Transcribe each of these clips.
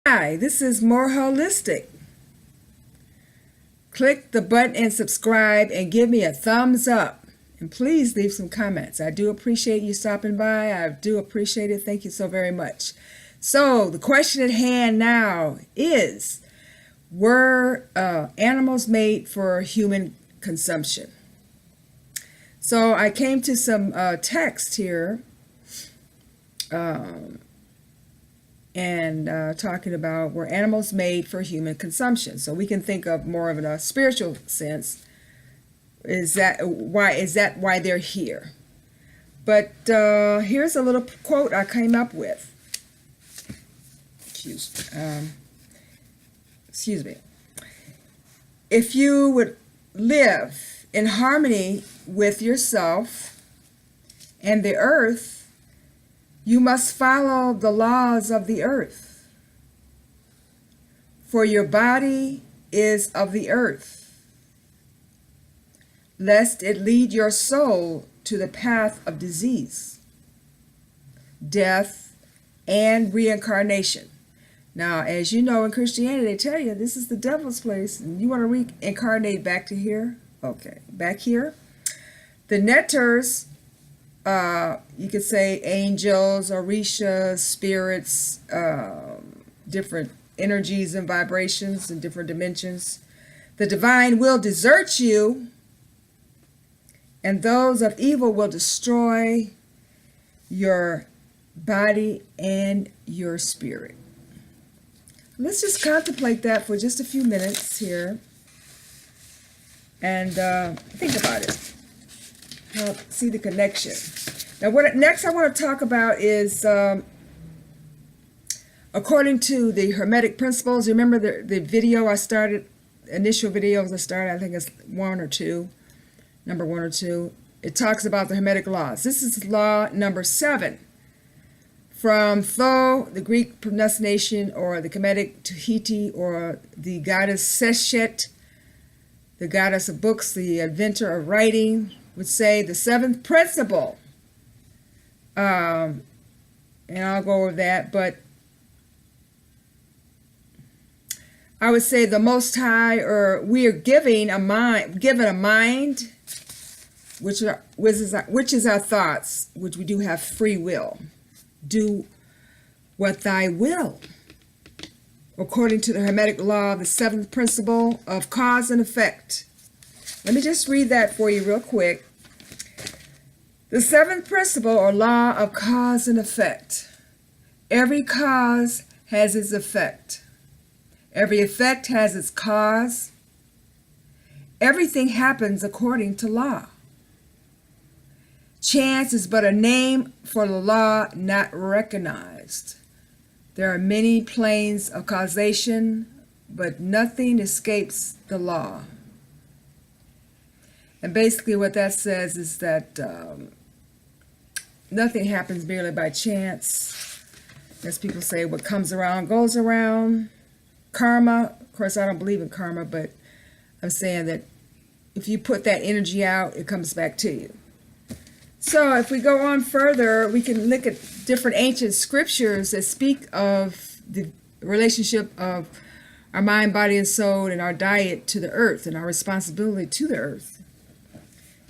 Hi, this is More Holistic. Click the button and subscribe and give me a thumbs up. And please leave some comments. I do appreciate you stopping by. I do appreciate it. Thank you so very much. So the question at hand now is, were animals made for human consumption? So I came to some text here and talking about, were animals made for human consumption? So we can think of more of in a spiritual sense. Is that why they're here? But here's a little quote I came up with. Excuse me. If you would live in harmony with yourself and the earth, you must follow the laws of the earth. For your body is of the earth, lest it lead your soul to the path of disease, death, and reincarnation. Now, as you know, in Christianity, they tell you this is the devil's place, and you want to reincarnate back to here? Okay, back here. The netters, you could say angels, orishas, spirits, different energies and vibrations in different dimensions. The divine will desert you, and those of evil will destroy your body and your spirit. Let's just contemplate that for just a few minutes here and think about it. See the connection. Now, what next I want to talk about is, according to the Hermetic principles. Remember the video I started, initial videos I started, I think it's number one or two. It talks about the Hermetic Laws. This is law number 7. From Tho, the Greek pronunciation, or the Kemetic Tahiti, or the goddess Seshet, the goddess of books, the inventor of writing, would say the 7th principle. And I'll go over that, but I would say the Most High, or we are given a mind, which is our thoughts, which we do have free will. Do what thy will, according to the Hermetic law, the 7th principle of cause and effect. Let me just read that for you real quick. The 7th principle, or law of cause and effect. Every cause has its effect. Every effect has its cause. Everything happens according to law. Chance is but a name for the law not recognized. There are many planes of causation, but nothing escapes the law. And basically what that says is that nothing happens merely by chance. As people say, what comes around goes around. Karma, of course I don't believe in karma, but I'm saying that if you put that energy out, it comes back to you. So if we go on further, we can look at different ancient scriptures that speak of the relationship of our mind, body, and soul, and our diet to the earth, and our responsibility to the earth.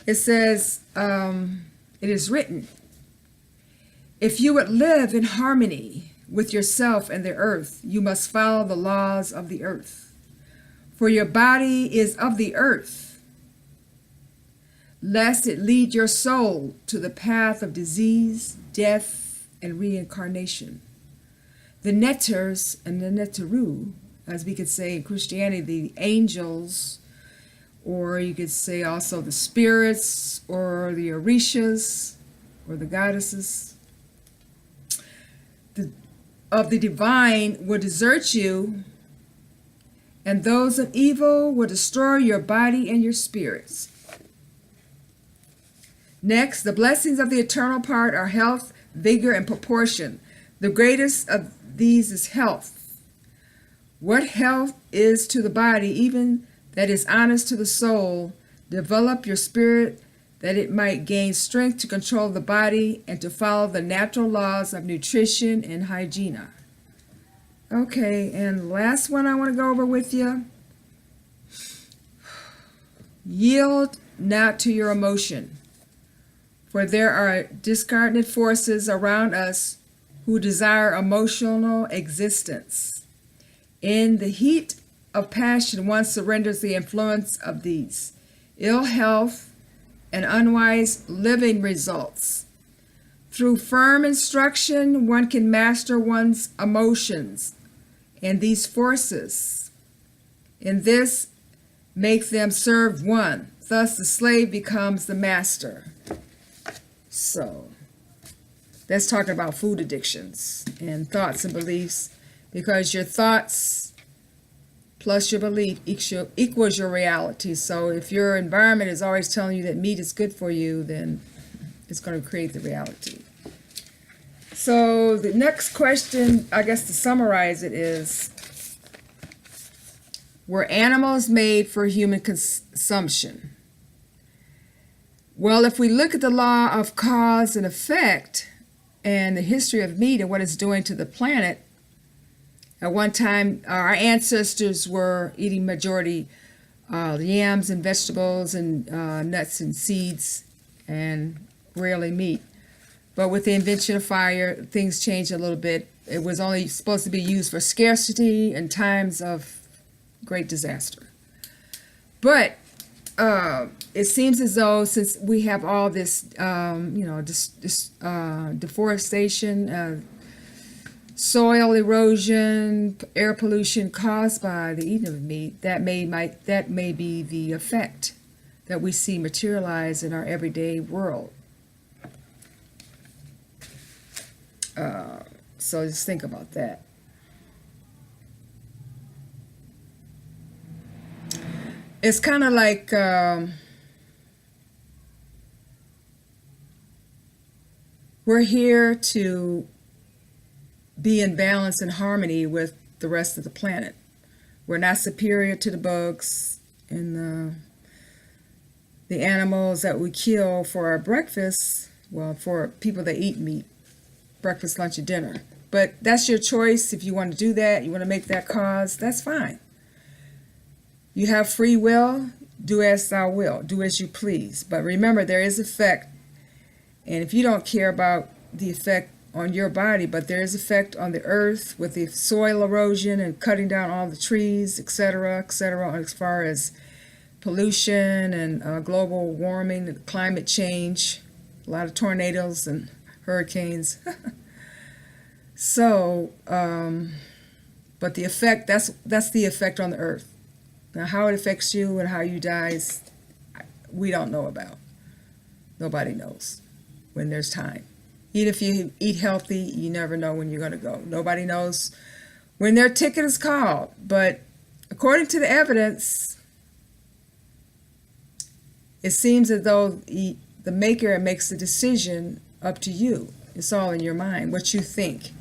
It says, it is written, if you would live in harmony with yourself and the earth, you must follow the laws of the earth. For your body is of the earth, lest it lead your soul to the path of disease, death, and reincarnation. The netters and the netteru, as we could say in Christianity, the angels, or you could say also the spirits, or the orishas, or the goddesses of the divine will desert you, and those of evil will destroy your body and your spirits. Next, the blessings of the eternal part are health, vigor, and proportion. The greatest of these is health. What health is to the body, even that is honest to the soul, develop your spirit that it might gain strength to control the body and to follow the natural laws of nutrition and hygiene. Okay, and the last one I want to go over with you. Yield not to your emotion, for there are discarded forces around us who desire emotional existence. In the heat of passion, one surrenders the influence of these. Ill health and unwise living results. Through firm instruction, one can master one's emotions and these forces. In this, make them serve one. Thus, the slave becomes the master. So, that's talking about food addictions and thoughts and beliefs, because your thoughts plus your belief equals your reality. So if your environment is always telling you that meat is good for you, then it's going to create the reality. So the next question, I guess to summarize it, is, were animals made for human consumption? Well, if we look at the law of cause and effect and the history of meat and what it's doing to the planet, at one time our ancestors were eating majority yams and vegetables and nuts and seeds and rarely meat. But with the invention of fire, things changed a little bit. It was only supposed to be used for scarcity and times of great disaster. But it seems as though, since we have all this, deforestation, soil erosion, air pollution caused by the eating of meat, that may be the effect that we see materialize in our everyday world. So just think about that. It's kind of like we're here to be in balance and harmony with the rest of the planet. We're not superior to the bugs and the animals that we kill for our breakfast. Well, for people that eat meat, breakfast, lunch, and dinner. But that's your choice. If you want to do that, you want to make that cause, that's fine. You have free will. Do as thou wilt. Do as you please. But remember, there is effect. And if you don't care about the effect on your body, but there is effect on the earth with the soil erosion and cutting down all the trees, etc., as far as pollution and global warming and climate change, a lot of tornadoes and hurricanes. So, but the effect, that's the effect on the earth. Now, how it affects you and how you die, we don't know about. Nobody knows when there's time. Even if you eat healthy, you never know when you're going to go. Nobody knows when their ticket is called. But according to the evidence, it seems as though the maker makes the decision up to you. It's all in your mind, what you think.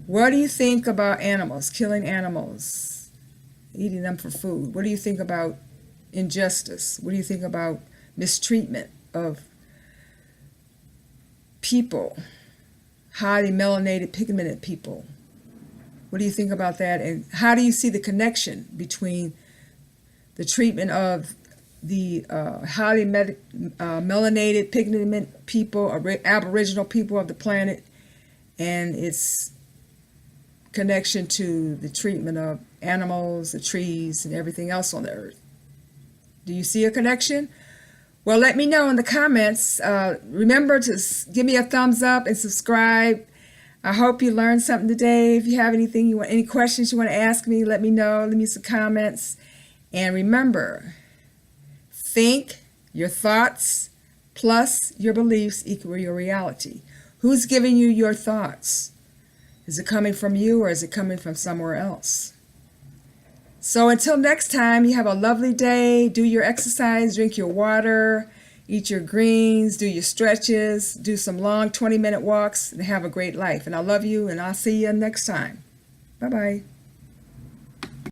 What do you think about animals, killing animals, eating them for food? What do you think about injustice? What do you think about mistreatment of people, highly melanated, pigmented people? What do you think about that? And how do you see the connection between the treatment of the highly melanated, pigmented people, aboriginal people of the planet, and its connection to the treatment of animals, the trees, and everything else on the earth? Do you see a connection? Well, let me know in the comments. Remember to give me a thumbs up and subscribe. I hope you learned something today. If you have anything any questions you want to ask me, let me know. Leave me some comments. And remember, think your thoughts plus your beliefs equal your reality. Who's giving you your thoughts? Is it coming from you or is it coming from somewhere else? So until next time, you have a lovely day. Do your exercise, drink your water, eat your greens, do your stretches, do some long 20-minute walks, and have a great life. And I love you, and I'll see you next time. Bye-bye.